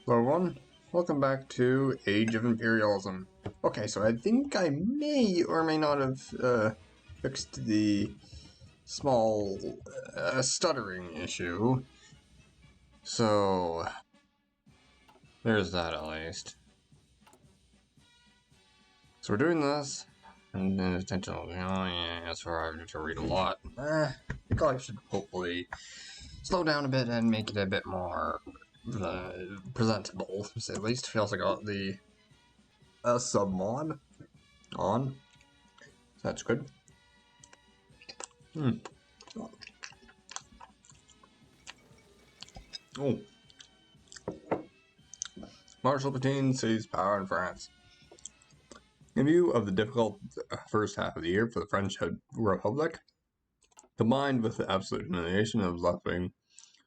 Hello everyone, welcome back to Age of Imperialism. Okay, so I think I may or may not have fixed the small stuttering issue. So, there's that at least. So we're doing this, and then intentional, yeah, that's where I have to read a lot. I think I should hopefully slow down a bit and make it a bit more presentable, to say the least. We also got the submod on. That's good. Oh. Marshal Pétain seized power in France. In view of the difficult first half of the year for the French Republic, combined with the absolute humiliation of left-wing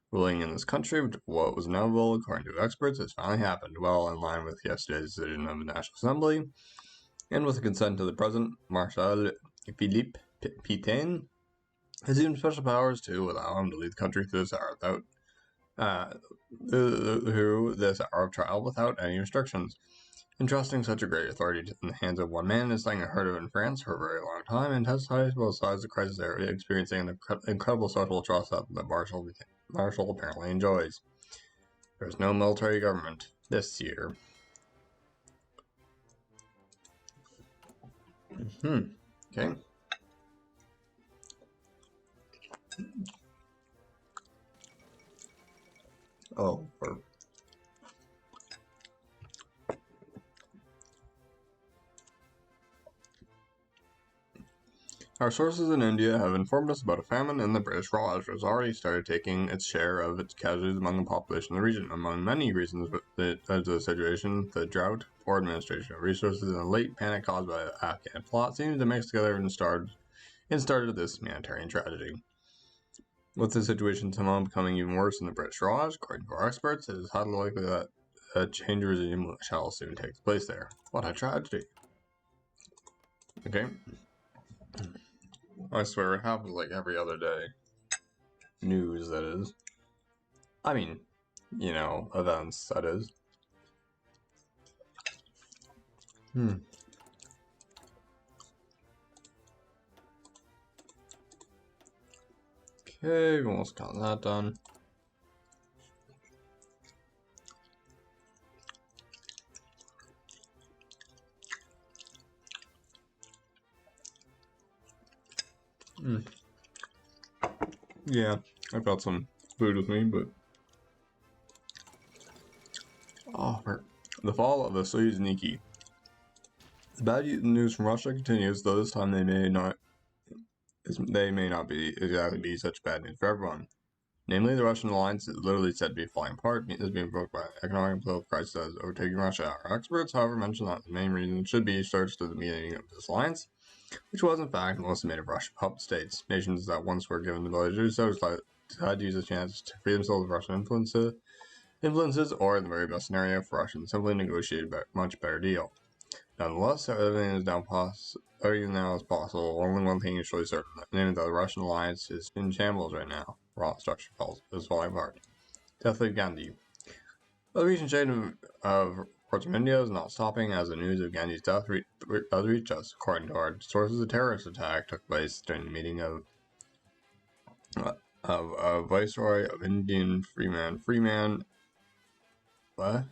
ruling in this country, what was inevitable, according to experts, has finally happened, well in line with yesterday's decision of the National Assembly, and with the consent of the President, Marshal Philippe Pétain, assumed special powers to allow him to lead the country through this hour of trial without any restrictions. Entrusting such a great authority in the hands of one man is something unheard of in France for a very long time, and testifies to both sides of the crisis they are experiencing and the incredible social trust that Marshal apparently enjoys. There is no military government this year. Okay. Oh, Our sources in India have informed us about a famine in the British Raj, which has already started taking its share of its casualties among the population of the region. Among many reasons for the situation, the drought, poor administration of resources, and the late panic caused by the Afghan plot seems to mix together and started this humanitarian tragedy. With the situation somehow becoming even worse in the British Raj, according to our experts, it is highly likely that a change of regime shall soon take place there. What a tragedy. Okay. I swear it happens like every other day. News, that is. I mean, you know, events, that is. Okay, we almost got that done. Yeah, I've got some food with me, but... Oh, the fall of the Soyuzniki. The bad news from Russia continues, though this time they may not be exactly such bad news for everyone. Namely, the Russian alliance is literally said to be falling apart, is being provoked by economic and political crisis that is overtaking Russia. Our experts, however, mention that the main reason should be searched to the meaning of this alliance, which was in fact mostly made of Russian puppet states. Nations that once were given the ability to do so decided to use the chance to free themselves of Russian influences, or in the very best scenario for Russia, simply negotiate a much better deal. Nonetheless, everything now is possible. Only one thing is surely certain, namely that the Russian alliance is in shambles right now. Raw structure is falling apart. Death of Gandhi. The recent shade of reports from India is not stopping as the news of Gandhi's death does reach us. According to our sources, a terrorist attack took place during the meeting of a viceroy of Indian Freeman, what?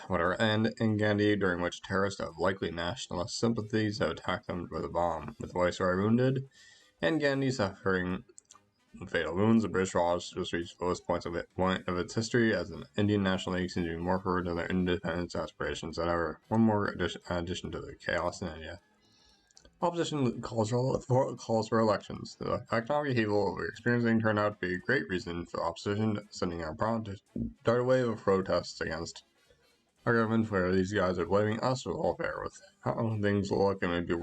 Whatever, and in Gandhi, during which terrorists of likely nationalist sympathies have attacked them with a bomb, with the viceroy wounded, and Gandhi suffering fatal wounds. The British Raj just reached the lowest point of its history as an Indian National League seems to be more forward to their independence aspirations than ever. One more addition to the chaos in India. Opposition calls for elections. The economic upheaval we're experiencing turned out to be a great reason for the opposition sending out to start a wave of protests against our government, where these guys are blaming us for the whole affair. With how things look, it may be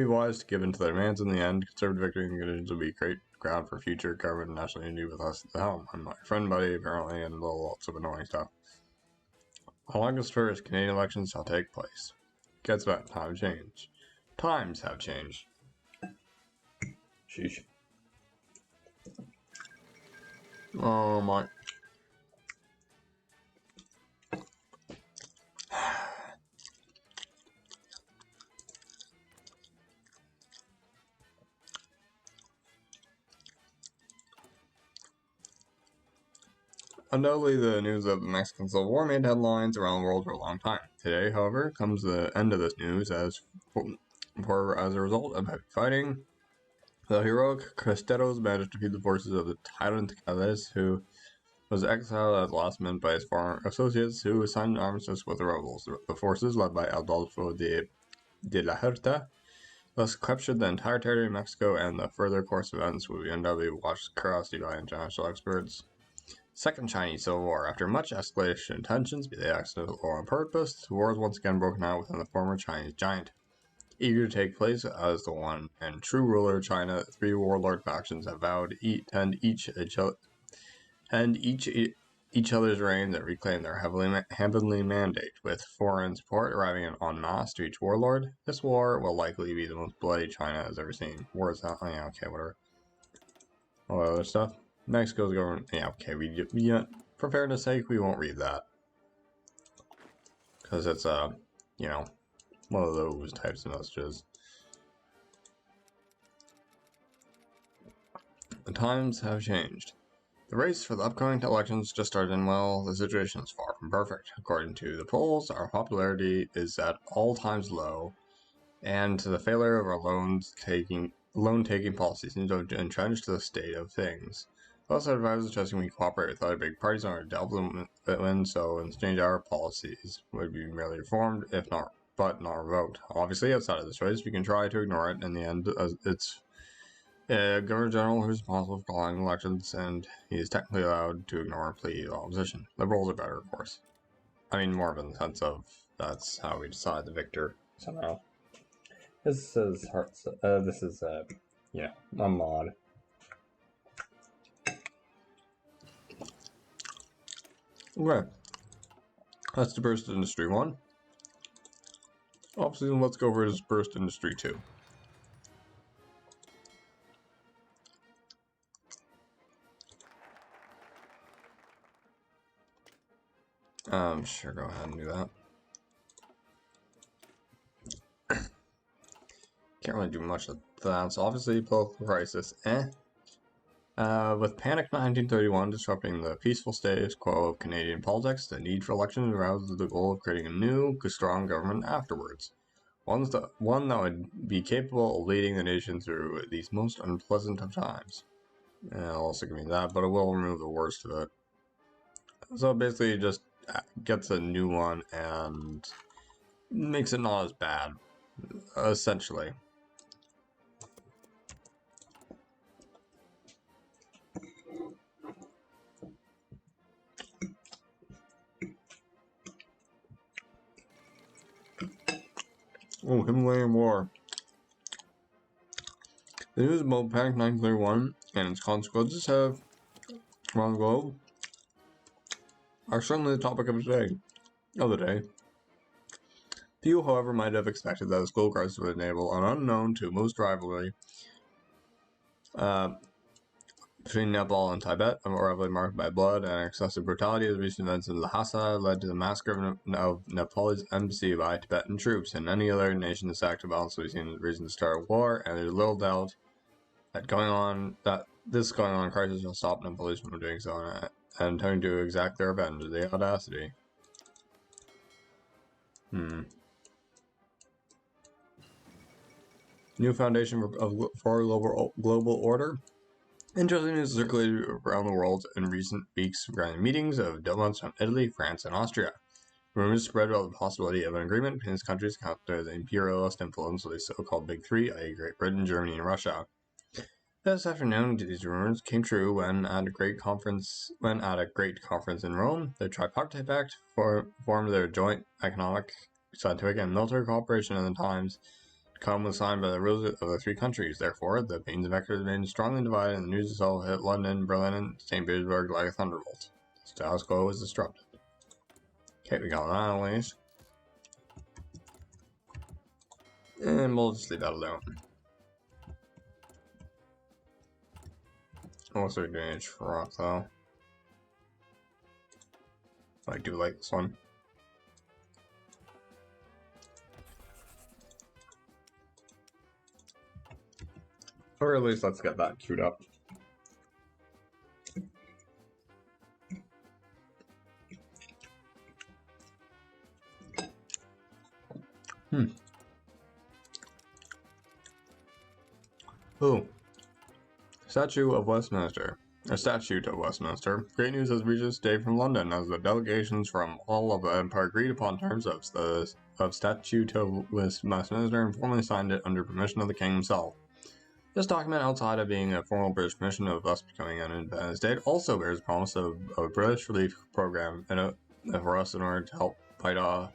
wise to give in to their demands in the end. Conservative victory and conditions will be great ground for future government and national unity with us at the helm. I'm my friend buddy, apparently, and lots of annoying stuff. On August 1st, Canadian elections shall take place. Guess what? Times change. Times have changed. Sheesh. Oh my. Undoubtedly, the news of the Mexican Civil War made headlines around the world for a long time. Today, however, comes the end of this news as a result of heavy fighting. The heroic Cristeros managed to defeat the forces of the tyrant Calles, who was exiled at the last minute by his former associates, who signed an armistice with the rebels. The forces, led by Adolfo de la Huerta, thus captured the entire territory of Mexico, and the further course of events will be undoubtedly watched with curiosity by international experts. Second Chinese Civil War. After much escalation in tensions, be they accidental or on purpose, the war is once again broken out within the former Chinese giant. Eager to take place as the one and true ruler of China, the three warlord factions have vowed to end each other's reigns and reclaim their heavenly mandate. With foreign support arriving en masse to each warlord, this war will likely be the most bloody China has ever seen. War is that? Oh, yeah, okay, whatever. All that other stuff. Mexico's government. Yeah, okay, for fairness sake, we won't read that. Because it's, you know, one of those types of messages. The times have changed. The race for the upcoming elections just started, and well, the situation is far from perfect. According to the polls, our popularity is at all-times low, and the failure of our loan-taking policies seems to have entrenched the state of things. Also, advisors suggesting we cooperate with other big parties on our development, so in exchange our policies would be merely reformed, but not revoked. Obviously, outside of this race, we can try to ignore it. In the end, it's Governor General who's responsible for calling elections, and he is technically allowed to ignore a plea of opposition. Liberals are better, of course. I mean, more in the sense of that's how we decide the victor somehow. This is yeah, a mod. Okay, that's Dispersed Industry 1. Obviously, let's go over Dispersed Industry 2. Sure, go ahead and do that. Can't really do much of that. So obviously, political crisis, with Panic 1931 disrupting the peaceful status quo of Canadian politics, the need for elections aroused the goal of creating a new, strong government afterwards. One that would be capable of leading the nation through these most unpleasant of times. It'll also give me that, but it will remove the worst of it. So basically, it just gets a new one and makes it not as bad, essentially. Oh, Himalayan War. The news about Panic 1931 and its consequences around the globe are certainly the topic of the day. Few, however, might have expected that the school crisis would enable an unknown to most rivalry between Nepal and Tibet, a rivalry marked by blood and excessive brutality. As recent events in Lhasa led to the massacre of Nepal's embassy by Tibetan troops, and any other nation this act of violence would be seen as a reason to start war, and there's little doubt that this going on crisis will stop Nepalese from doing so and attempting to exact their revenge. The audacity. New foundation for global order. Interesting news circulated around the world in recent weeks regarding meetings of diplomats from Italy, France, and Austria. Rumors spread about the possibility of an agreement between these countries to counter the imperialist influence of the so-called Big Three, i.e. Great Britain, Germany, and Russia. This afternoon, these rumors came true when at a great conference in Rome, the Tripartite Pact formed their joint economic, scientific, and military cooperation in the times to come was signed by the rulers of the three countries. Therefore, the opinions of vectors remained strongly divided, and the news itself hit London, Berlin, and St. Petersburg like a thunderbolt. The status quo was disrupted. Okay, we got that at least. And we'll just leave that alone. Also doing a truck though. I do like this one. Or at least let's get that queued up. Ooh. Statute of Westminster. A statute of Westminster. Great news has reached us today from London, as the delegations from all of the Empire agreed upon terms of the Statute of Westminster and formally signed it under permission of the King himself. This document, outside of being a formal British permission of thus becoming an independent state, also bears promise of a British relief program for us in order to help fight off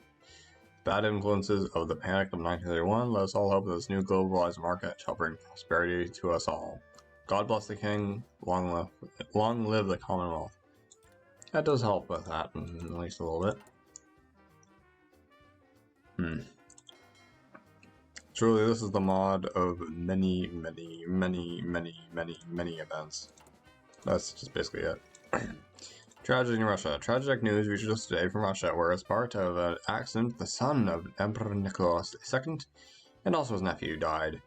bad influences of the panic of 1931. Let us all hope that this new globalized market shall bring prosperity to us all. God bless the King. Long live the Commonwealth. That does help with that, at least a little bit. Truly, this is the mod of many events. That's just basically it. Tragedy in Russia. Tragic news reaches us today from Russia, where as part of an accident, the son of Emperor Nicholas II and also his nephew died.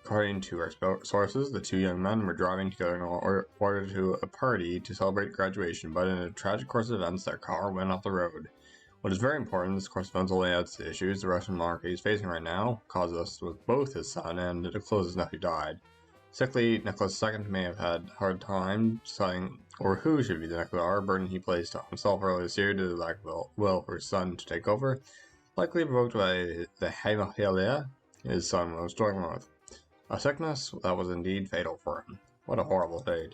According to our sources, the two young men were driving together in order to a party to celebrate graduation, but in a tragic course of events, their car went off the road. What is very important, this course of events only adds to the issues the Russian monarchy is facing right now, caused us with both his son and Nicholas' nephew died. Sickly, Nicholas II may have had a hard time deciding or who should be the next czar, a burden he placed on himself earlier this year due to the lack of will for his son to take over, likely provoked by the hemophilia his son was struggling with. A sickness that was indeed fatal for him. What a horrible fate.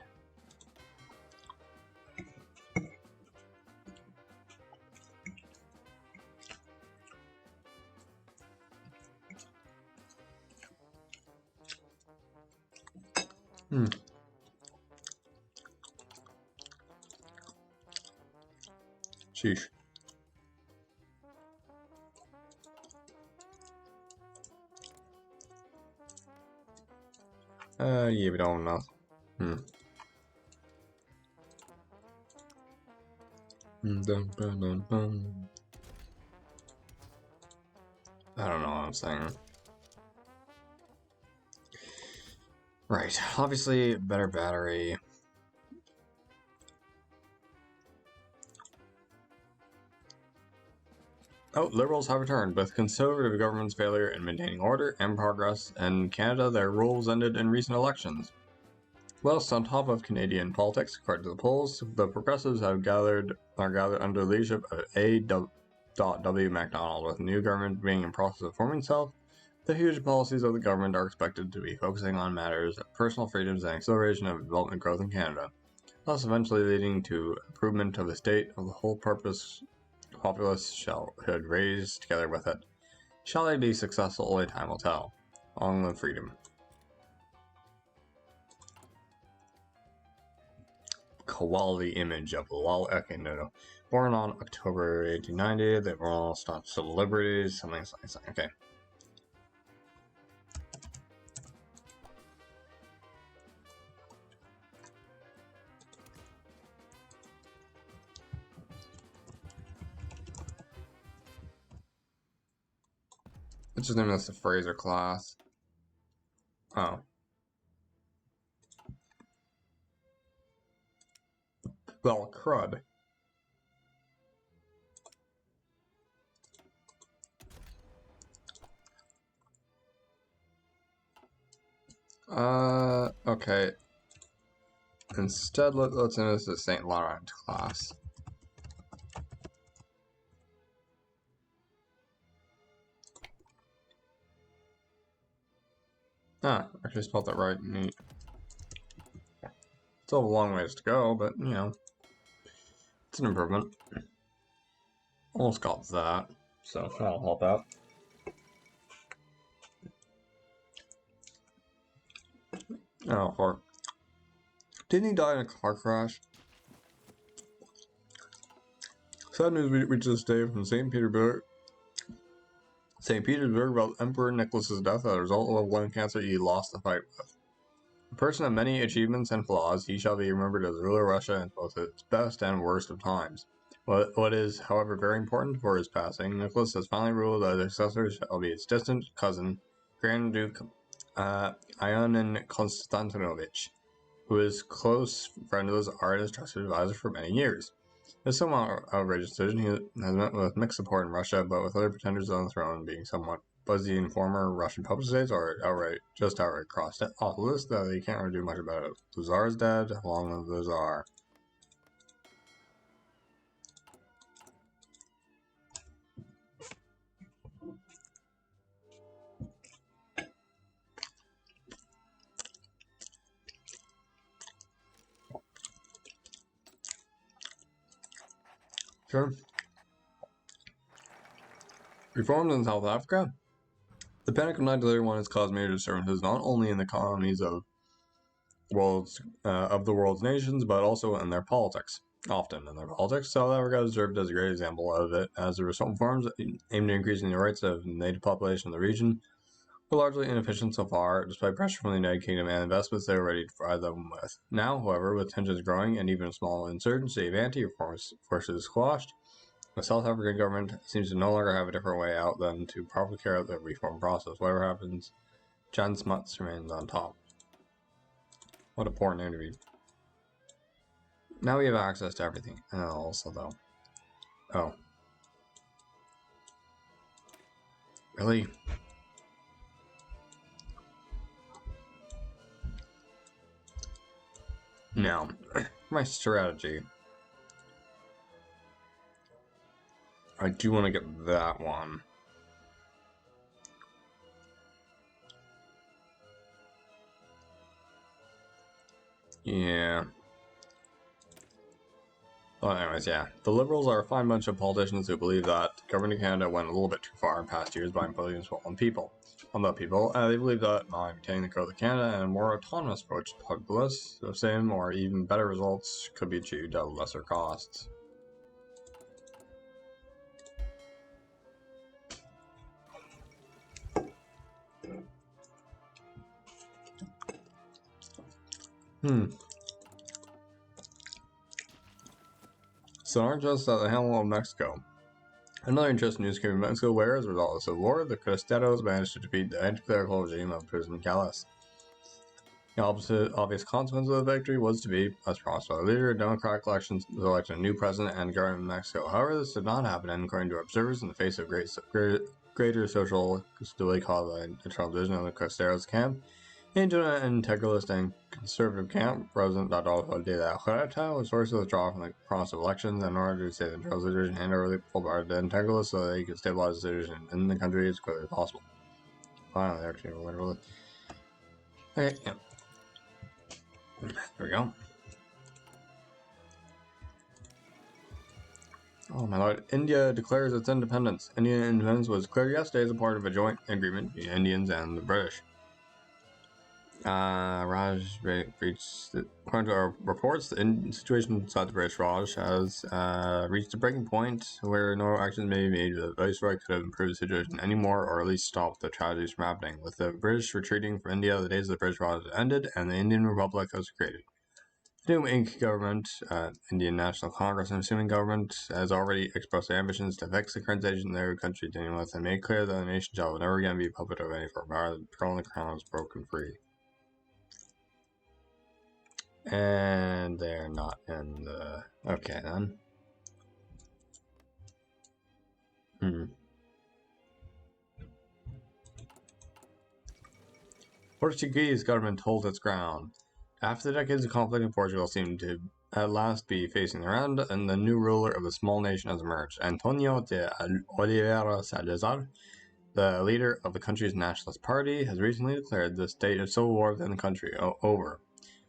Sheesh. Yeah, we don't know. I don't know what I'm saying. Right, obviously, better battery. Oh, Liberals have returned. With Conservative government's failure in maintaining order and progress in Canada, their rule was ended in recent elections. Whilst on top of Canadian politics, according to the polls, the Progressives are gathered under the leadership of A.W. MacDonald, with the new government being in process of forming itself. The huge policies of the government are expected to be focusing on matters of personal freedoms and acceleration of development growth in Canada, thus eventually leading to improvement of the state of the whole purpose populace should raise together with it. Shall they be successful? Only time will tell. Long live freedom. Quality image of Lal. Okay, no. Born on October 1890, they were all stopped civil liberties, something. Okay. Let's just name this the Fraser class. Oh. Well, crud. Okay. Instead, let's name this the St. Laurent class. Ah, actually spelled that right. Neat. Still have a long ways to go, but, you know, it's an improvement. Almost got that, so that'll help out. Oh, fuck. Didn't he die in a car crash? Sad news reaches us today from St. Petersburg about Emperor Nicholas's death as a result of lung cancer he lost the fight with. A person of many achievements and flaws, he shall be remembered as the ruler of Russia in both its best and worst of times. What is, however, very important for his passing, Nicholas has finally ruled that his successor shall be his distant cousin, Grand Duke Ion Konstantinovich, who is close friend of his art and trusted advisor for many years. This somewhat outrageous decision he has met with mixed support in Russia, but with other pretenders on the throne being somewhat fuzzy and former Russian puppet states are outright crossed off the list, though they can't really do much about it. The Tsar's dead, long live the Tsar. Sure. Reforms in South Africa. The Panic of 1931 has caused major disturbances not only in the economies of the world's nations, but also in their politics. Often in their politics, South Africa has served as a great example of it, as the reforms aimed at increasing the rights of the native population of the region were largely inefficient so far, despite pressure from the United Kingdom and investments they were ready to provide them with. Now, however, with tensions growing and even a small insurgency of anti-reform forces squashed, the South African government seems to no longer have a different way out than to properly carry out the reform process. Whatever happens, Jan Smuts remains on top. What a poor name to be. Now we have access to everything. Also, though. Oh. Really? Now, my strategy. I do want to get that one. Yeah. Well, anyways, yeah. The Liberals are a fine bunch of politicians who believe that governing Canada went a little bit too far in past years by imposing its will on the people. They believe that by maintaining the growth of Canada and a more autonomous approach to populace, the same or even better results could be achieved at lesser costs. So aren't just at the helm of Mexico. Another interesting news came from Mexico where, as a result of the Civil War, the Cristeros managed to defeat the anti-clerical regime of President Calles. The obvious consequence of the victory was to be, as promised by the leader, democratic elections elected a new president and government in Mexico. However, this did not happen, and according to observers, in the face of greater social stability caused by internal division of the Cristeros camp, into an integralist and conservative camp, President Adolfo de la Huerta was forced to withdraw from the process of elections in order to save the internal situation and hand over the power to the integralists so that he could stabilize the situation in the country as quickly as possible. Finally, actually, literally. Okay, yeah. There we go. Oh my lord. India declares its independence. Indian independence was declared yesterday as a part of a joint agreement between Indians and the British. Raj reached, according to our reports, the situation inside the British Raj has reached a breaking point where no actions may be made. The Viceroy could have improved the situation anymore, or at least stopped the tragedies from happening. With the British retreating from India, the days of the British Raj ended, and the Indian Republic was created. The new Inc. government, Indian National Congress, and assuming government, has already expressed their ambitions to fix the current situation their country dealing with, and made clear that the nation shall never again be a puppet of any foreign power. The throne of the crown is broken free. And they're not in the... Okay, then. Portuguese government holds its ground. After the decades of conflict in Portugal seemed to at last be facing their end, and the new ruler of the small nation has emerged. Antonio de Oliveira Salazar, the leader of the country's nationalist party, has recently declared the state of civil war within the country over,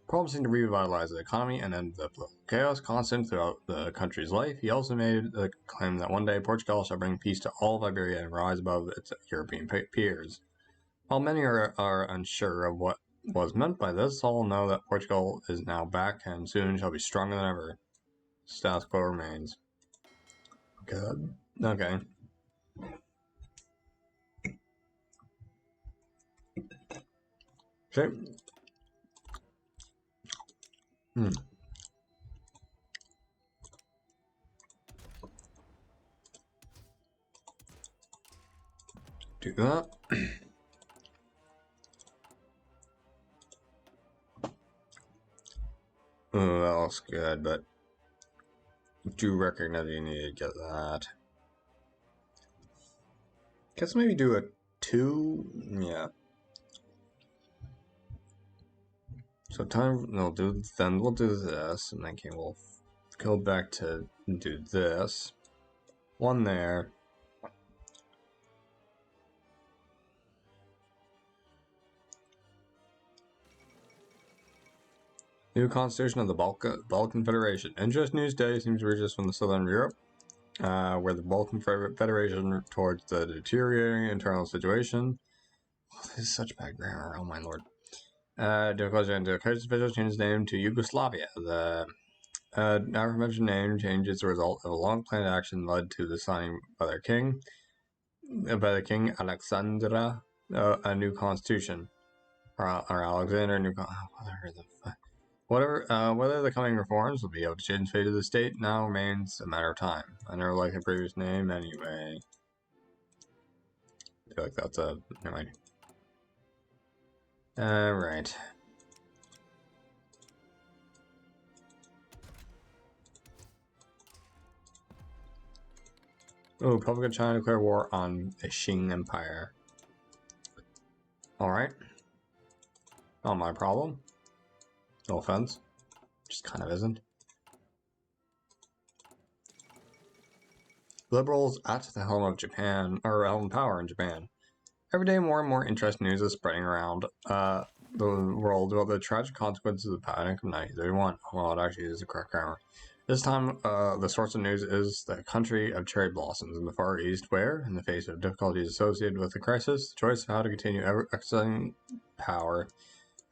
promising to revitalize the economy and end the political chaos constant throughout the country's life. He also made the claim that one day Portugal shall bring peace to all of Iberia and rise above its European peers. While many are unsure of what was meant by this, all know that Portugal is now back and soon shall be stronger than ever. Status quo remains. Good. Okay. Okay. Do that. Oh, that looks good, but I do recognize you need to get that. Guess maybe do it 2? Yeah. So time, we'll do this, and then we'll go back to do this. 1 there. New constitution of the Balkan Federation. Interesting news today seems to reach us from the southern Europe, where the Balkan Federation towards the deteriorating internal situation. Oh, this is such bad grammar. Oh my lord. The official changed its name to Yugoslavia. The aforementioned name change is a result of a long-planned action led to the signing by the king Alexandra, a new constitution, or Alexander, a new whether the coming reforms will be able to change the fate of the state now remains a matter of time. I never liked the previous name anyway. I feel like that's a never mind. Right. Oh, Republic of China declare war on the Qing Empire. Alright. Not my problem. No offense. Just kind of isn't. Liberals at the helm of Japan, or helm power in Japan. Every day more and more interesting news is spreading around the world about the tragic consequences of the Panic of 1931. Well, it actually is the correct grammar. This time, the source of news is the country of cherry blossoms in the Far East, where, in the face of difficulties associated with the crisis, the choice of how to continue exercising power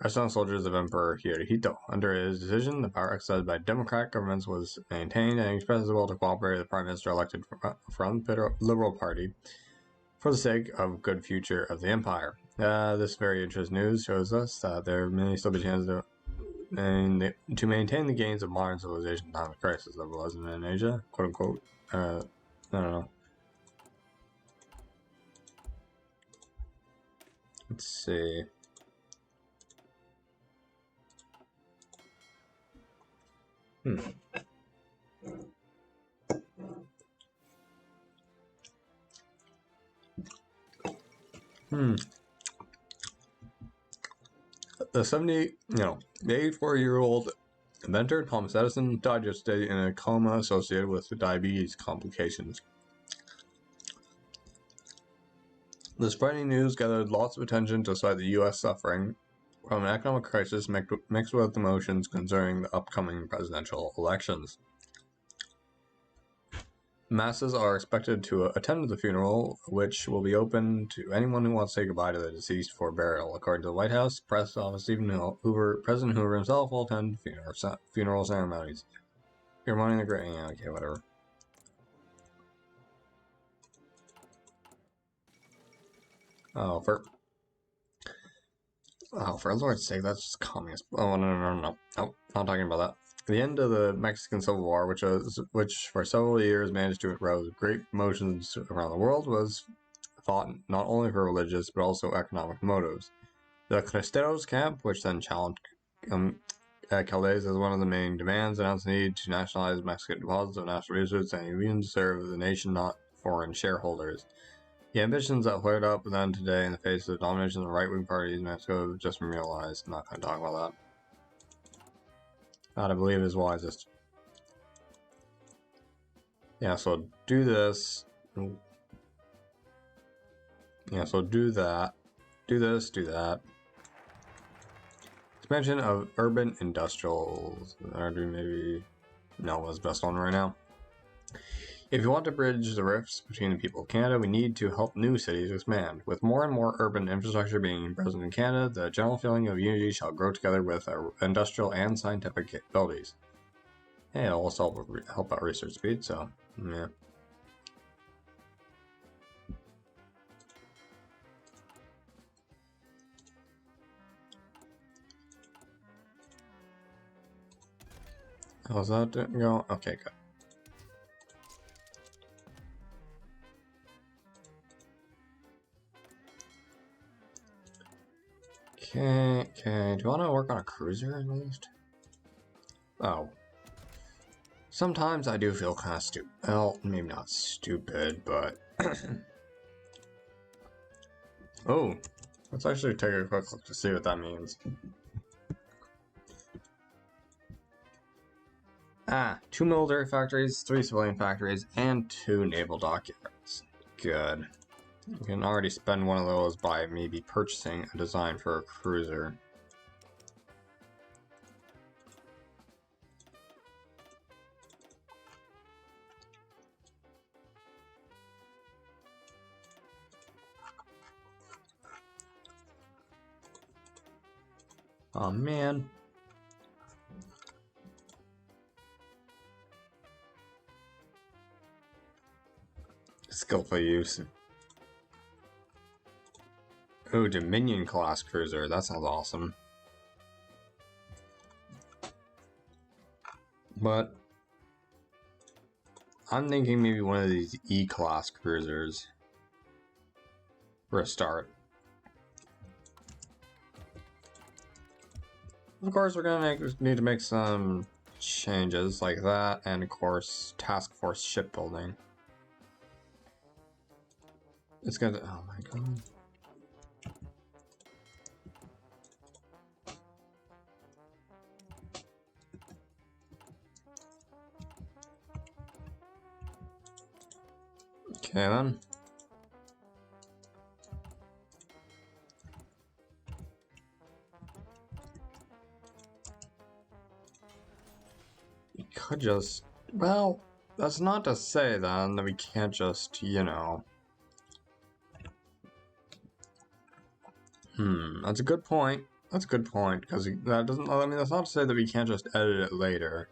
rests on soldiers of Emperor Hirohito. Under his decision, the power exercised by democratic governments was maintained, and he expressed his will to cooperate with the Prime Minister elected from the Liberal Party for the sake of good future of the Empire. This very interesting news shows us that there may still be chances to maintain the gains of modern civilization in time of crisis, liberalism in Asia, quote unquote. I don't know. Let's see. The 84-year-old inventor Thomas Edison died yesterday in a coma associated with diabetes complications. This frightening news gathered lots of attention despite the U.S. suffering from an economic crisis mixed with emotions concerning the upcoming presidential elections. Masses are expected to attend the funeral, which will be open to anyone who wants to say goodbye to the deceased for burial. According to the White House press office, President Hoover himself will attend funeral ceremonies. You're mourning the great. Yeah, okay, whatever. Oh, for Lord's sake, that's just communist. Oh, no. Nope, not talking about that. The end of the Mexican Civil War, which for several years managed to arouse great emotions around the world, was fought not only for religious but also economic motives. The Cristeros camp, which then challenged Caldes as one of the main demands, announced the need to nationalize Mexican deposits of natural resources and even to serve the nation, not foreign shareholders. The ambitions that flared up then today in the face of the domination of the right-wing parties in Mexico have just been realized. I'm not going to talk about that. That, I believe, is wisest. Yeah, so do this. Yeah, so do that. Do this, do that. Expansion of urban industrials. Maybe Nova's best one right now. If you want to bridge the rifts between the people of Canada, we need to help new cities expand. With more and more urban infrastructure being present in Canada, the general feeling of unity shall grow together with our industrial and scientific capabilities. Hey, it'll also help out research speed, so, yeah. How's that go? Okay, good. Okay. Do you want to work on a cruiser at least? Oh. Sometimes I do feel kind of stupid. Well, maybe not stupid, but... Oh, let's actually take a quick look to see what that means. Ah, 2 military factories, 3 civilian factories, and 2 naval dockyards. Good. You can already spend one of those by maybe purchasing a design for a cruiser. Oh man. Skillful use. Oh, Dominion class cruiser. That sounds awesome. But I'm thinking maybe one of these E-class cruisers for a start. Of course, we're gonna need to make some changes like that, and of course, task force shipbuilding. It's gonna. Oh my god. Okay then. We could just. Well, that's not to say then that we can't just, you know. That's a good point. That's a good point, because that doesn't. I mean, that's not to say that we can't just edit it later.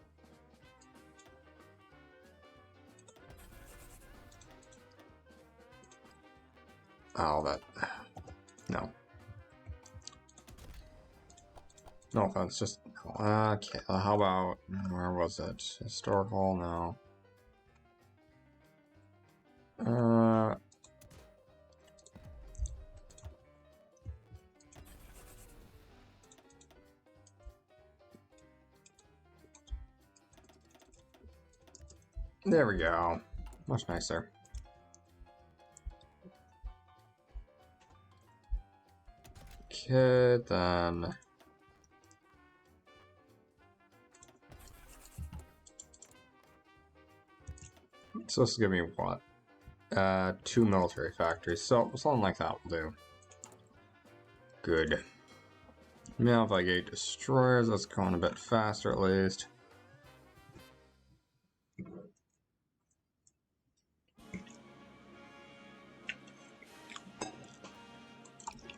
Oh, that. No. No offense, just. Okay, how about. Where was it? Historical? No. There we go. Much nicer. Okay, then. So this is gonna be what? 2 military factories. So something like that will do. Good. Now if I get destroyers, that's going a bit faster at least.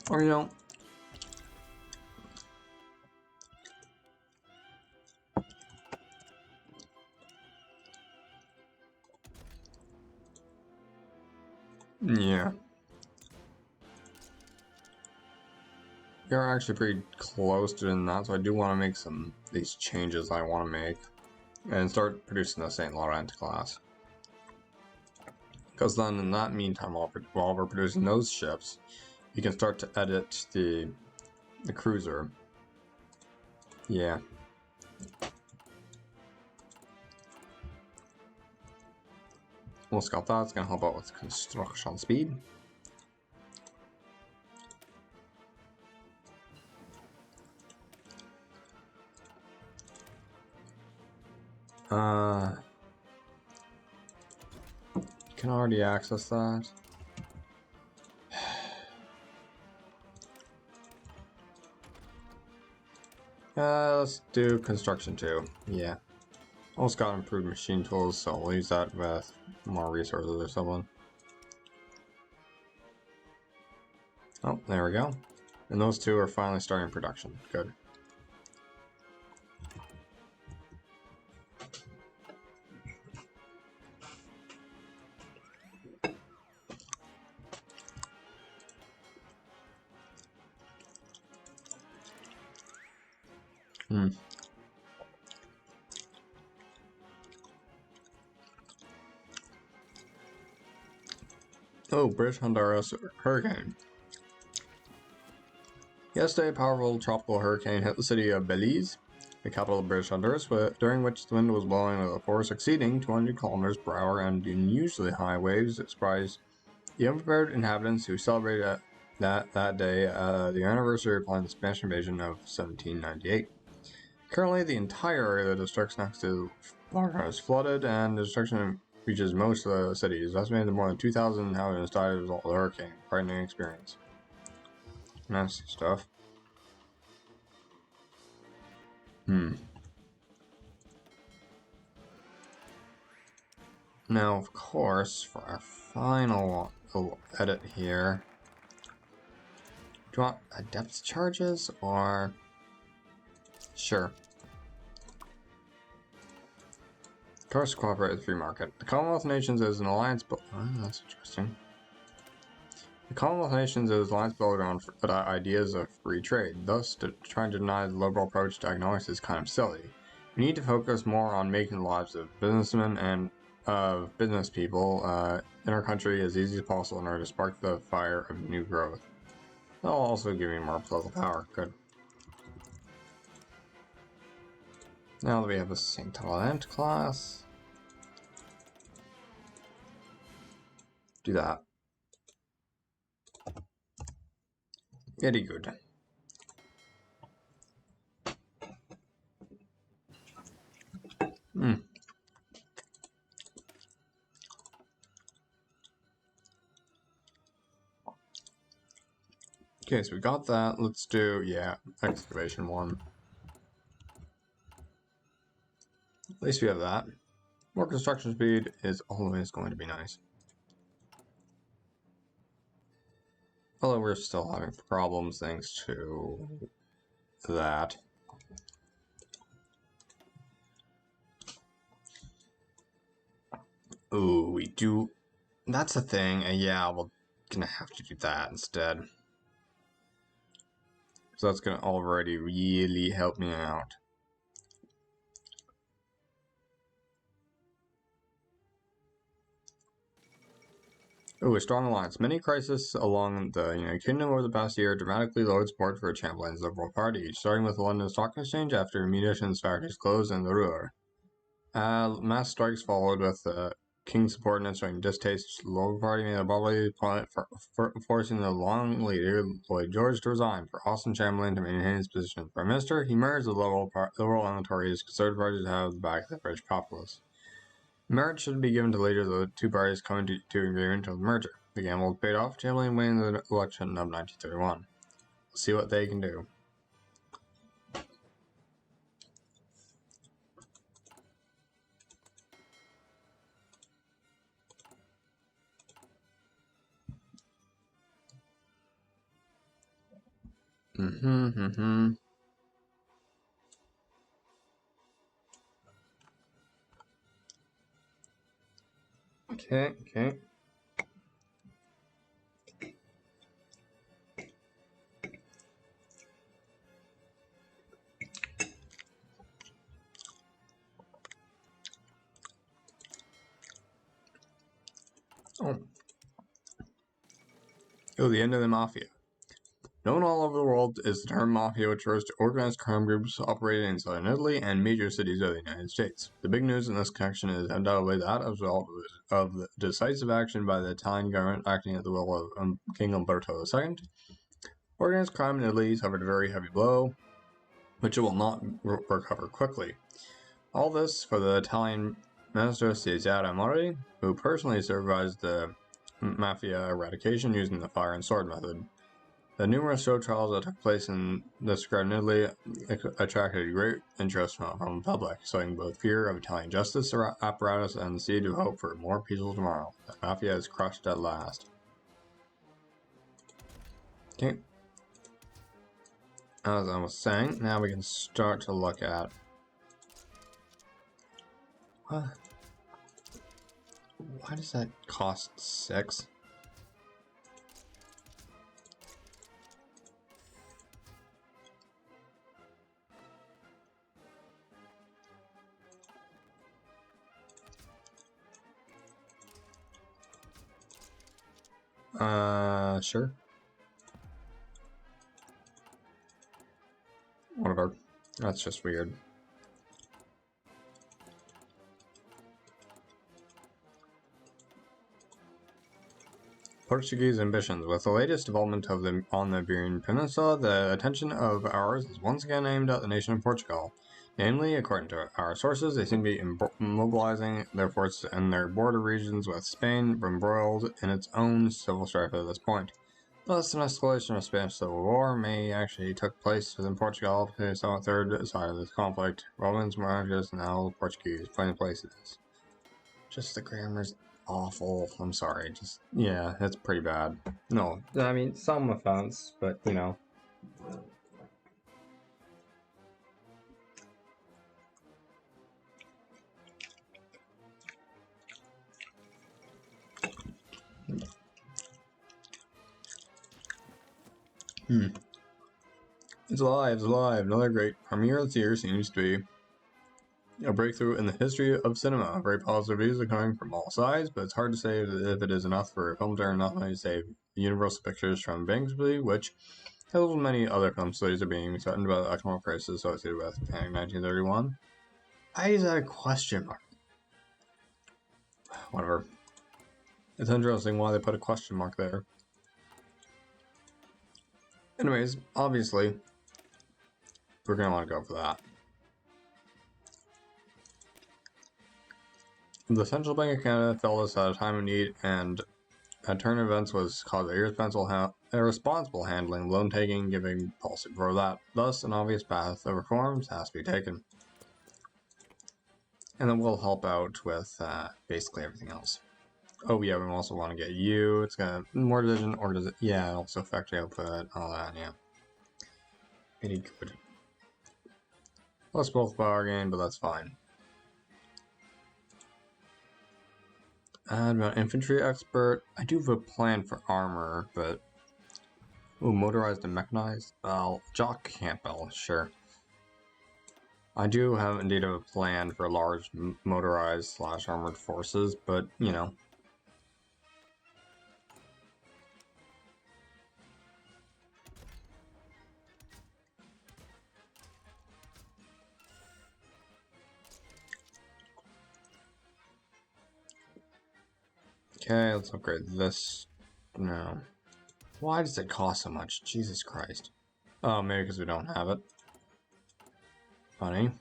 Or you know. Yeah. You're actually pretty close to doing that, so I do want to make these changes I want to make. And start producing the St. Laurent class. Because then in that meantime, while we're producing those ships, you can start to edit the cruiser. Yeah. We'll scout that. It's going to help out with construction speed. Can already access that. Let's do construction too. Yeah. Also got improved machine tools, so we'll use that with more resources or something. Oh, there we go. And those two are finally starting production. Good. Oh, British Honduras hurricane. Yesterday, a powerful tropical hurricane hit the city of Belize, the capital of British Honduras, during which the wind was blowing with a force exceeding 200 kilometers per hour and unusually high waves that surprised the unprepared inhabitants who celebrated that day, the anniversary upon the Spanish invasion of 1798. Currently, the entire area of the districts next to Borubar is flooded, and the destruction reaches most of the cities. Estimated that more than 2,000 inhabitants died as a result of the hurricane. Frightening experience. Nice stuff. Now, of course, for our final edit here, do you want depth charges or? Sure. Of course, cooperate with the free market. The Commonwealth of Nations is an alliance built. Oh, that's interesting. The Commonwealth of Nations is an alliance built on ideas of free trade. Thus, trying to deny the liberal approach to economics is kind of silly. We need to focus more on making the lives of businessmen and of business people in our country as easy as possible in order to spark the fire of new growth. That'll also give me more political power. Good. Now that we have a St. Talent class, do that. Very good. Okay, so we got that. Let's do, excavation 1. At least we have that. More construction speed is always going to be nice. Although we're still having problems thanks to that. Ooh, we do. That's a thing. Yeah, we're gonna have to do that instead. So that's gonna already really help me out. Ooh, a strong alliance. Many crises along the United Kingdom over the past year dramatically lowered support for Chamberlain's Liberal Party, starting with the London Stock Exchange after munitions factories closed in the Ruhr. Mass strikes followed with King's subordinates showing distaste to the Liberal Party made a bubbly point for forcing the long leader, Lloyd George, to resign. For Austin Chamberlain to maintain his position as Prime Minister, he merged the Liberal and the Tories, Conservative parties to have the back of the British populace. Merit should be given to later the two parties coming to agreement of the merger. The gamble paid off, Chamberlain winning the election of 1931. We'll see what they can do. Okay. Oh, the end of the Mafia. Known all over the world is the term Mafia, which refers to organized crime groups operating in southern Italy and major cities of the United States. The big news in this connection is undoubtedly that as a result of the decisive action by the Italian government acting at the will of King Umberto II, organized crime in Italy suffered a very heavy blow, which it will not recover quickly. All this for the Italian Minister Cesare Mori, who personally supervised the Mafia eradication using the fire and sword method. The numerous show trials that took place in this regard in Italy attracted great interest from the public, sowing both fear of Italian justice apparatus and the seed of hope for a more peaceful tomorrow. The Mafia is crushed at last. Okay. As I was saying, now we can start to look at... Why does that cost 6? Sure. Whatever. That's just weird. Portuguese ambitions. With the latest development on the Iberian Peninsula, the attention of ours is once again aimed at the nation of Portugal. Namely, according to our sources, they seem to be mobilizing their forces in their border regions with Spain, embroiled in its own civil strife at this point. Thus, an escalation of Spanish Civil War may actually took place within Portugal to some third side of this conflict. Romans, Moranges, and now Portuguese, plain places. Just the grammar's awful. I'm sorry. Just, yeah, that's pretty bad. No, I mean, some offense, but, you know. It's alive, it's alive. Another great premiere this year seems to be a breakthrough in the history of cinema. Very positive reviews are coming from all sides, but it's hard to say if it is enough for a film to earn nothing to save Universal Pictures from bankruptcy, which, as many other film studies, are being threatened by the economic crisis associated with Panic 1931. I use a question mark. Whatever. It's interesting why they put a question mark there. Anyways, obviously, we're going to want to go for that. The Central Bank of Canada felt this at a time of need, and a turn of events was caused by irresponsible handling, loan-taking, giving policy for that. Thus, an obvious path of reforms has to be taken. And then we'll help out with basically everything else. Oh yeah, we also want to get you. It's got more division, or does it? Yeah, also factory output, all that, yeah. Pretty good. Plus both power gain, but that's fine. I'm an infantry expert. I do have a plan for armor, but... Ooh, motorized and mechanized? Well, Jock Campbell, sure. I do have indeed a plan for large motorized / armored forces, but, you know. Okay, let's upgrade this. No. Why does it cost so much? Jesus Christ. Oh, maybe because we don't have it. Funny.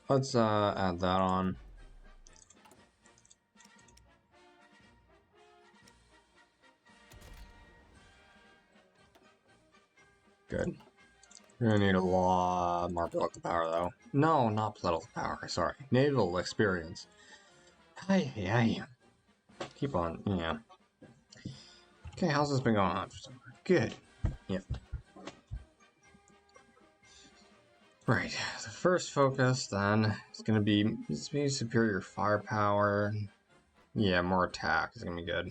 Let's add that on. Good. We're gonna need a lot more political power, though. No, not political power, sorry. Naval experience. Hey. Keep on, yeah. Okay, how's this been going on for some? Good. Yep. Right, the first focus, then, is gonna be superior firepower. Yeah, more attack is gonna be good.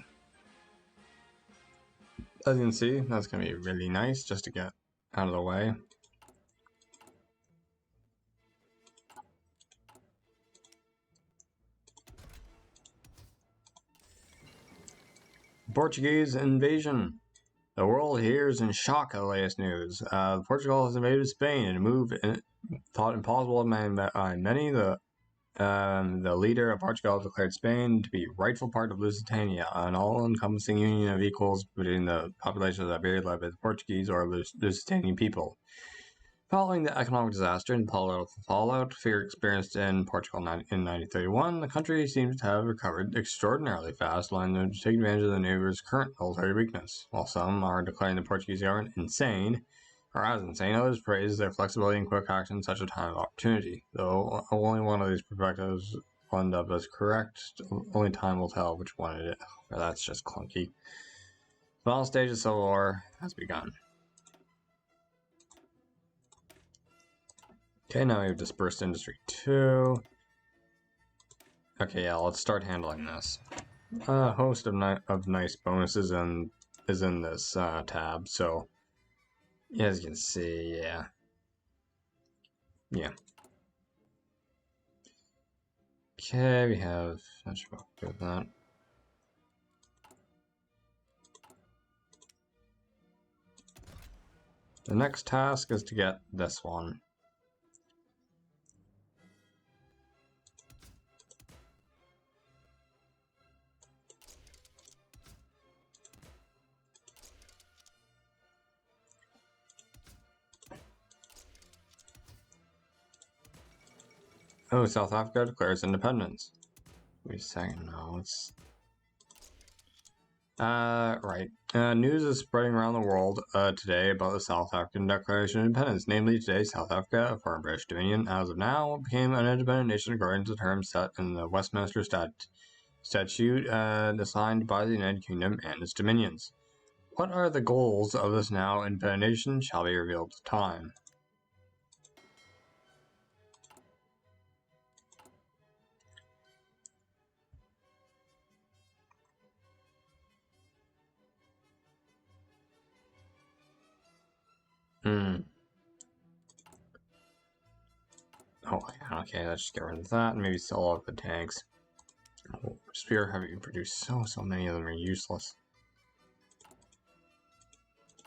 As you can see, that's gonna be really nice just to get out of the way. Portuguese invasion. The world hears in shock at the latest news. Portugal has invaded Spain in a move thought impossible by many. The leader of Portugal declared Spain to be rightful part of Lusitania, an all-encompassing union of equals between the population of Iberia led by the Portuguese or Lusitanian people. Following the economic disaster and political fallout experienced in Portugal in 1931, the country seems to have recovered extraordinarily fast, allowing them to take advantage of the neighbor's current military weakness. While some are declaring the Portuguese government insane, or as insane, others praise their flexibility and quick action in such a time of opportunity. Though only one of these perspectives will end up as correct, only time will tell which one it is. Oh, that's just clunky. The final stage of Civil War has begun. Okay, now we have Dispersed Industry 2. Okay, yeah, let's start handling this. A host of nice bonuses is in this tab, so as you can see, yeah. Okay, we have... I should go with that. The next task is to get this one. Oh, South Africa declares independence. Wait a second, no, it's... right. News is spreading around the world today about the South African Declaration of Independence. Namely, today, South Africa, a former British Dominion, as of now, became an independent nation according to the terms set in the Westminster Statute assigned by the United Kingdom and its dominions. What are the goals of this now independent nation shall be revealed with time. Oh, okay, let's just get rid of that and maybe sell out the tanks. Oh, Spear having produced so many of them are useless.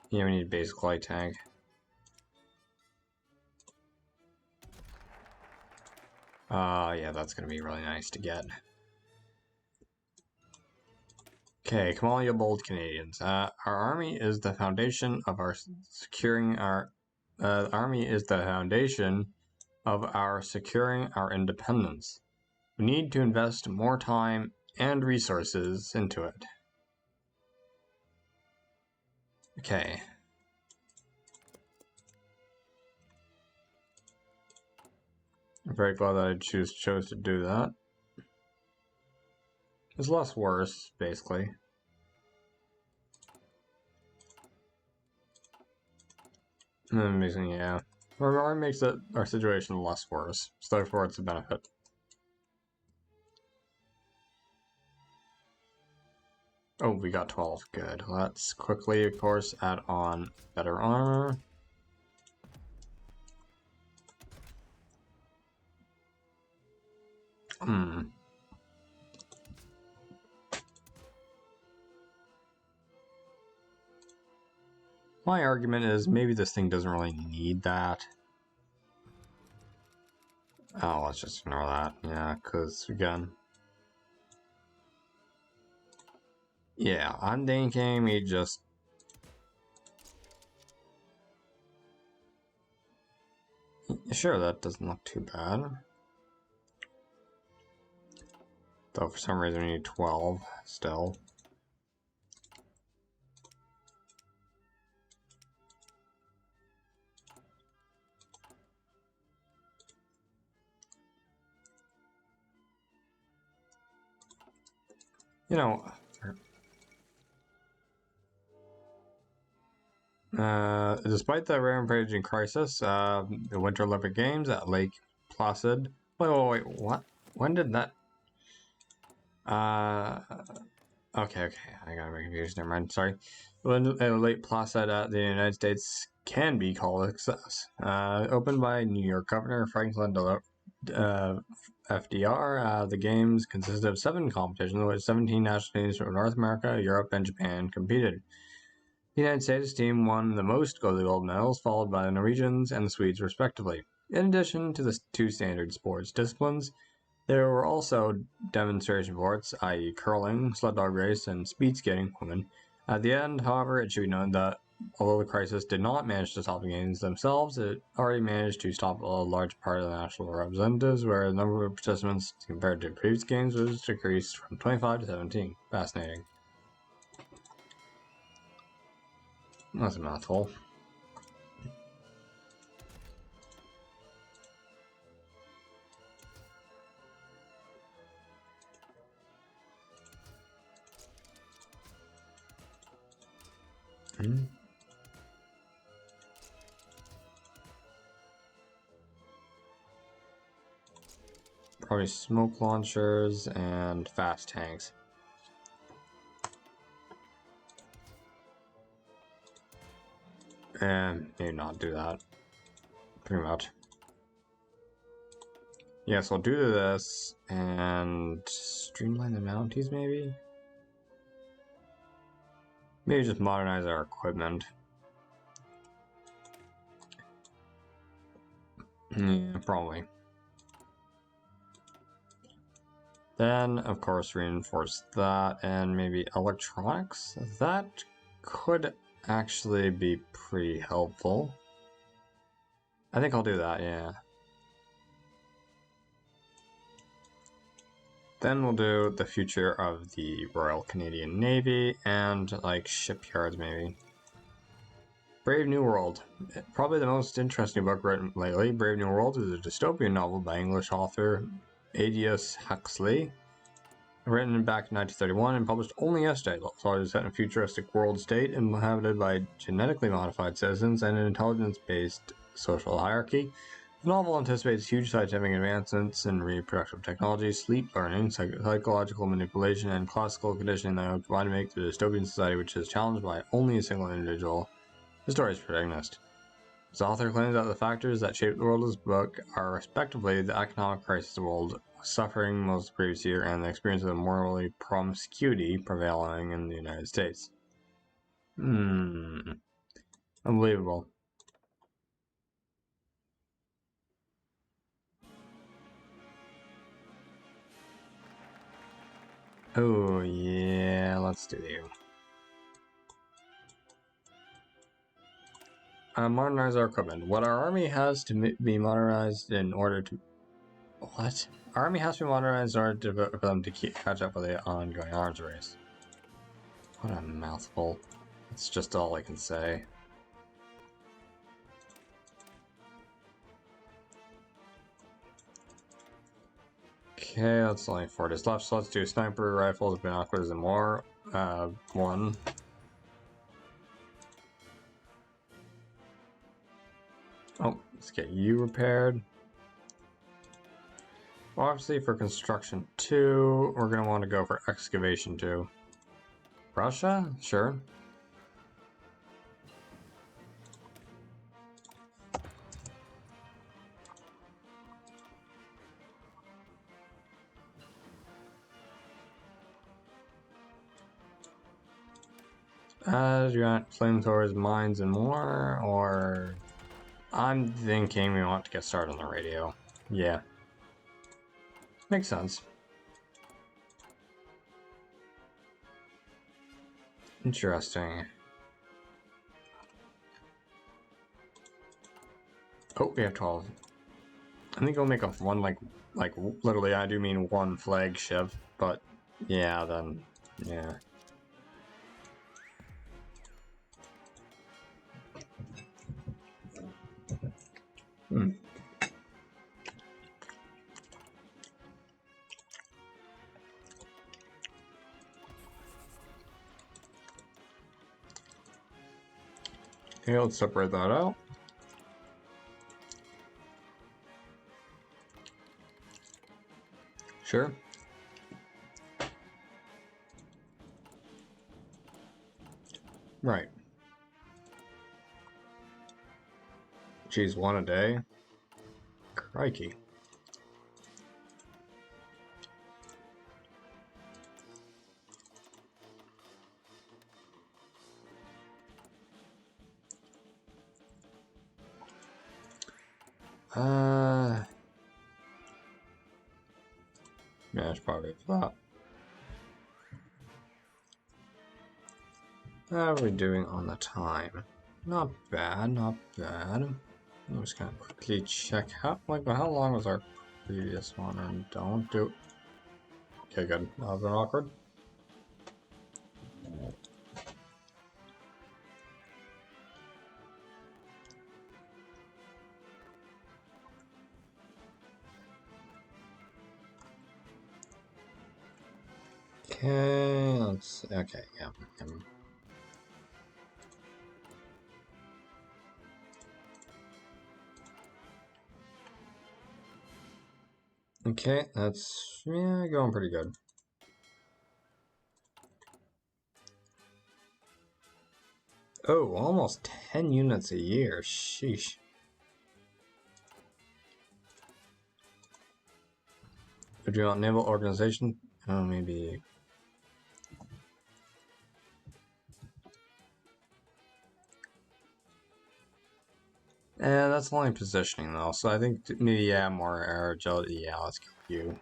Yeah, we need a basic light tank. Yeah, that's gonna be really nice to get. Okay, come on, you bold Canadians. Our army is the foundation of our securing our. Army is the foundation of our securing our independence. We need to invest more time and resources into it. Okay. I'm very glad that I chose to do that. It's less worse, basically. Amazing, yeah. Our makes our situation less worse, so therefore it's a benefit. Oh, we got 12. Good. Let's quickly, of course, add on better armor. My argument is maybe this thing doesn't really need that. Oh, let's just ignore that. Yeah, because, again... Yeah, I'm thinking we just... Sure, that doesn't look too bad. Though for some reason we need 12 still. You know... despite the rampaging crisis, the Winter Olympic Games at Lake Placid... Wait, what? When did that... Okay, I got very confused, never mind, sorry. Lake Placid at the United States can be called a success. Opened by New York Governor Franklin FDR, the games consisted of 7 competitions, in which 17 national teams from North America, Europe, and Japan competed. The United States team won the most gold medals, followed by the Norwegians and the Swedes, respectively. In addition to the 2 standard sports disciplines, there were also demonstration sports, i.e. curling, sled dog race, and speed skating women. At the end, however, it should be known that although the crisis did not manage to stop the games themselves, it already managed to stop a large part of the national representatives, where the number of participants compared to previous games was decreased from 25 to 17. Fascinating. That's a mouthful. Probably smoke launchers and fast tanks. And maybe not do that. Pretty much. Yes, I'll do this and streamline the Mounties, maybe? Maybe just modernize our equipment. Yeah, probably. Then, of course, reinforce that and maybe electronics. That could actually be pretty helpful. I think I'll do that, yeah. Then we'll do the future of the Royal Canadian Navy and like shipyards maybe. Brave New World. Probably the most interesting book written lately. Brave New World is a dystopian novel by English author Aldous Huxley. Written back in 1931 and published only yesterday. The story is set in a futuristic world state inhabited by genetically modified citizens and an intelligence-based social hierarchy. The novel anticipates huge scientific advancements in reproductive technology, sleep learning, psychological manipulation, and classical conditioning that will combine to make the dystopian society which is challenged by only a single individual. The story's protagonist. His author claims that the factors that shaped the world of his book are respectively the economic crisis the world was suffering most of the previous year and the experience of the morally promiscuity prevailing in the United States. Unbelievable. Oh yeah, let's do you. Modernize our equipment. What our army has to be modernized in order to... What? Our army has to be modernized in order for them to catch up with the ongoing arms race. What a mouthful. That's just all I can say. Okay, that's only 4 days left, so let's do sniper rifles, binoculars, and more. 1. Oh, let's get you repaired. Obviously, for construction 2, we're going to want to go for excavation 2. Russia? Sure. Do you want flamethrowers, mines, and more? Or... I'm thinking we want to get started on the radio. Yeah. Makes sense. Interesting. Oh, we have 12. I think I'll make off one, like literally, I do mean one flagship, but yeah, then, yeah. Okay, let's separate that out. Sure. Right. Geez, 1 a day? Crikey. Yeah, it's probably that. How are we doing on the time? Not bad, not bad. I'm just gonna quickly check how long was our previous one, and don't do... Okay, good. That was awkward. Okay, let's... Okay, yeah. Okay, that's... yeah, going pretty good. Oh, almost 10 units a year. Sheesh. Would you want naval organization? Oh, maybe... that's only positioning though, so I think maybe, yeah, more air agility. Yeah, let's go with you.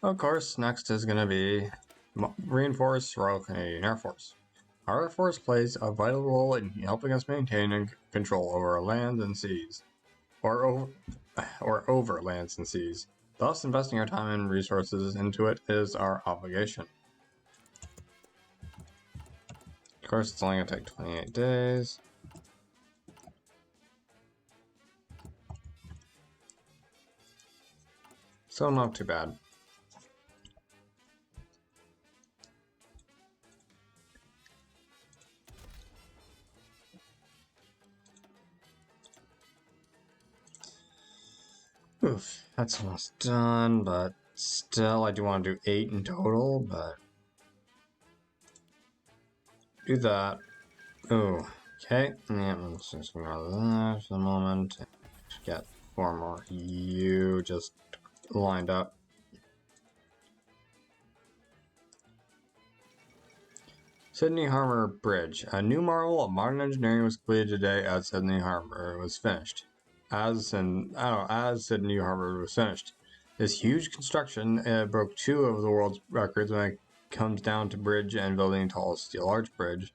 Of course, next is going to be reinforce Royal Canadian Air Force. Our Air Force plays a vital role in helping us maintain and control over our lands and seas, or over lands and seas. Thus, investing our time and resources into it is our obligation. Of course, it's only going to take 28 days. So not too bad. Oof, that's almost done, but still I do want to do 8 in total, but do that. Oh, okay. Yeah, let's just ignore that for the moment. Get 4 more you just lined up. Sydney Harbour Bridge. A new marvel of modern engineering was completed today at Sydney Harbour. It was finished. As Sydney Harbour was finished. This huge construction broke 2 of the world's records when it comes down to bridge and building tallest steel arch bridge,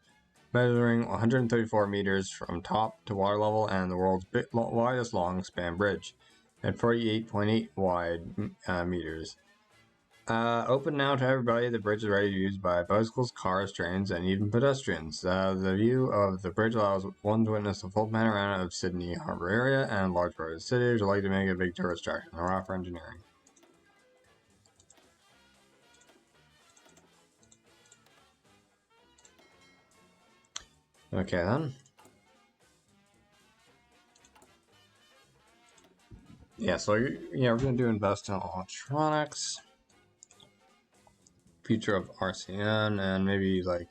measuring 134 meters from top to water level and the world's widest long span bridge, at 48.8 wide meters. Open now to everybody, the bridge is ready to be used by bicycles, cars, trains, and even pedestrians. The view of the bridge allows one to witness the full panorama of Sydney Harbour area and large part of the city, which would like to make a big tourist attraction. Hurrah for engineering. Okay then. Yeah, so we're gonna do invest in electronics, future of RCN, and maybe like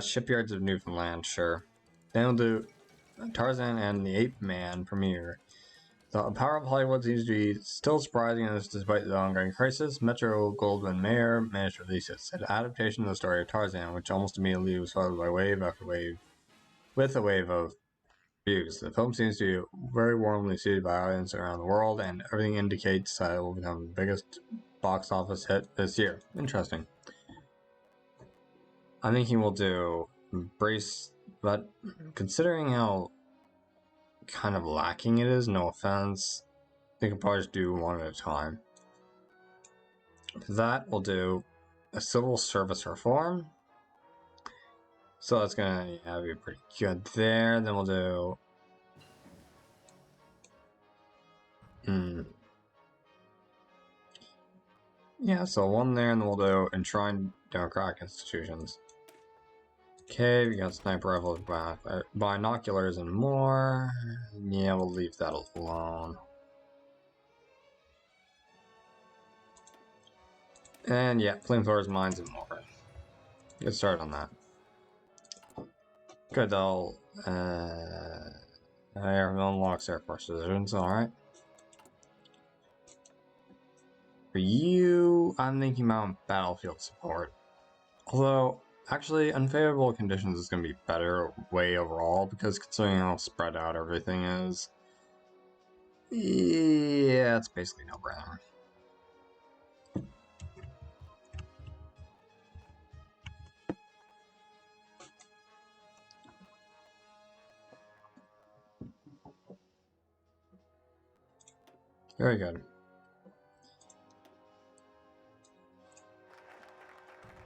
shipyards of Newfoundland, sure. Then we'll do Tarzan and the Ape Man premiere. The power of Hollywood seems to be still surprising us despite the ongoing crisis. Metro Goldwyn Mayer managed to release its adaptation of the story of Tarzan, which almost immediately was followed by wave after wave, with a wave of reviews. The film seems to be very warmly received by audiences around the world, and everything indicates that it will become the biggest box office hit this year. Interesting. I'm thinking we'll do Brace, but considering how kind of lacking it is, no offense, I think I'll probably just do one at a time. For that, we'll do a civil service reform. So that's gonna be pretty good there. Then we'll do yeah, so one there, and then we'll do enshrine democratic institutions. Okay, we got sniper rifles, binoculars, and more. Yeah, we'll leave that alone. And yeah, flamethrowers, mines, and more. Get started on that. Good, I'll unlocks Air Force positions, alright. For you, I'm thinking about battlefield support. Although, actually, unfavorable conditions is going to be better way overall, because considering how spread out everything is, yeah, it's basically no-brainer. Very good.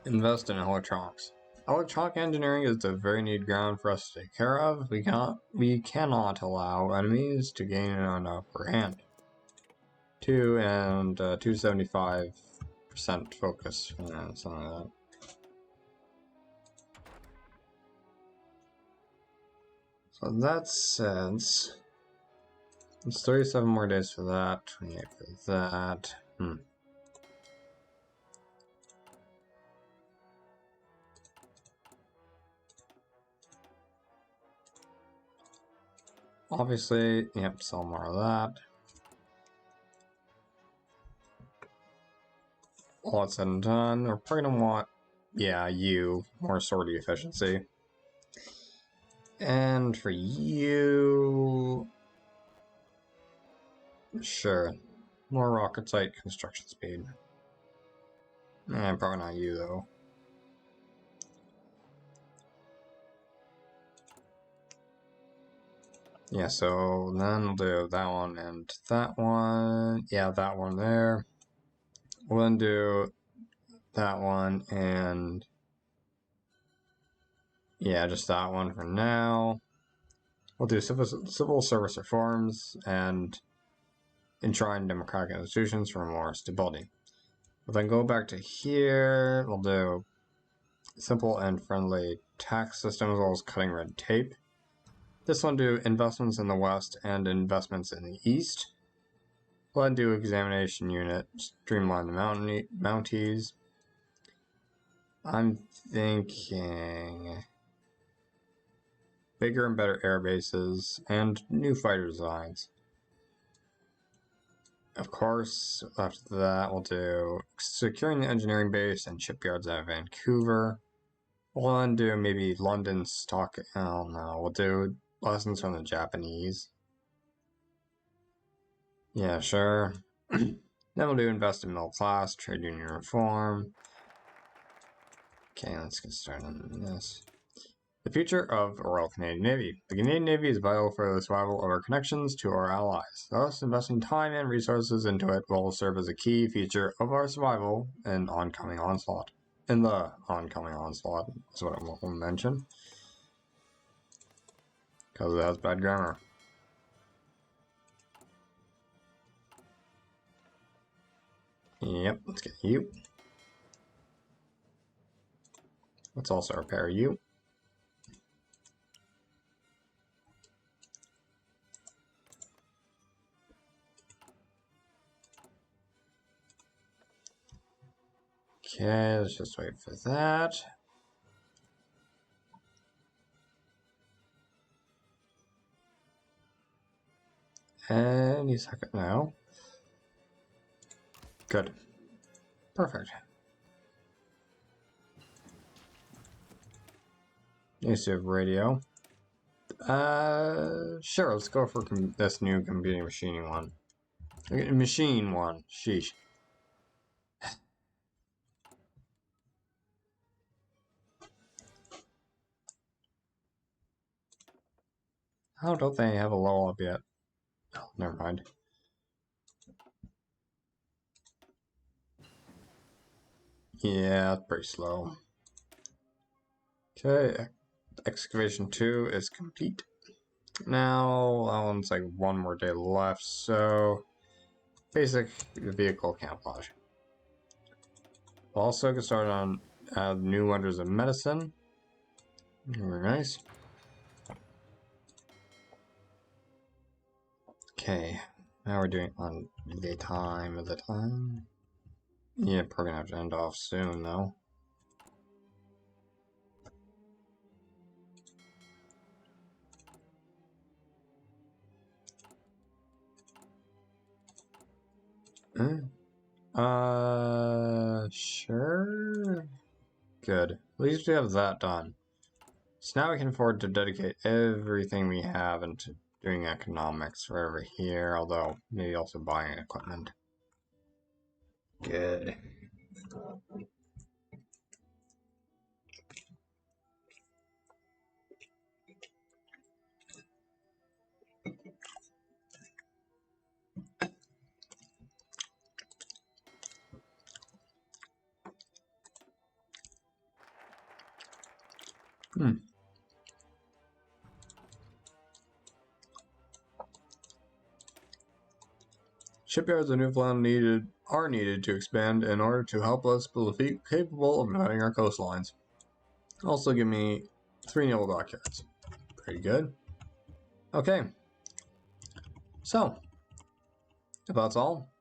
Invest in electronics. Electronic engineering is the very needed ground for us to take care of. We cannot allow enemies to gain an upper hand. 275% focus, something like that. So in that sense, it's 37 more days for that, 28 for that. Obviously, yep, sell more of that. All that's said and done, we're probably gonna want, yeah, more sortie efficiency. And for you, sure, more rocket site construction speed. Probably not you though. Yeah, so then we'll do that one and that one. Yeah, that one there. We'll then do that one and yeah, just that one for now. We'll do civil service reforms and enshrine democratic institutions for more stability. We'll then go back to here. We'll do simple and friendly tax system as well as cutting red tape. This one do investments in the West and investments in the East. We'll then do examination unit, streamline the Mounties. I'm thinking bigger and better air bases and new fighter designs. Of course, after that, we'll do securing the engineering base and shipyards at Vancouver. We'll then do maybe London stock. I don't know. We'll do lessons from the Japanese. Yeah, sure. Then we'll do invest in middle class, trade union reform. Okay, let's get started on this. The future of the Royal Canadian Navy. The Canadian Navy is vital for the survival of our connections to our allies. Thus, investing time and resources into it will serve as a key feature of our survival in the oncoming onslaught. Is what I will mention. Because it has bad grammar. Yep, let's get you. Let's also repair you. Okay, let's just wait for that. Any second now. Good. Perfect. Needs to have radio. Sure, let's go for this new computing machining one. Machine one. Sheesh. How don't they have a level up yet? Oh, never mind. Yeah, it's pretty slow. Okay, excavation 2 is complete. Now, that one's like one more day left, so basic vehicle camouflage. We'll also get started on new wonders of medicine. Very nice. Okay, now we're doing on the time of the time. Yeah, probably gonna have to end off soon though. Sure. Good. At least we have that done. So now we can afford to dedicate everything we have into doing economics right over here, although maybe also buying equipment. Good. Shipyards in Newfoundland are needed to expand in order to help us build a fleet capable of defending our coastlines. Also give me 3 naval dockyards. Pretty good. Okay. So, if that's all,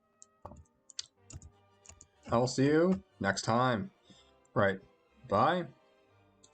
I will see you next time. Right. Bye.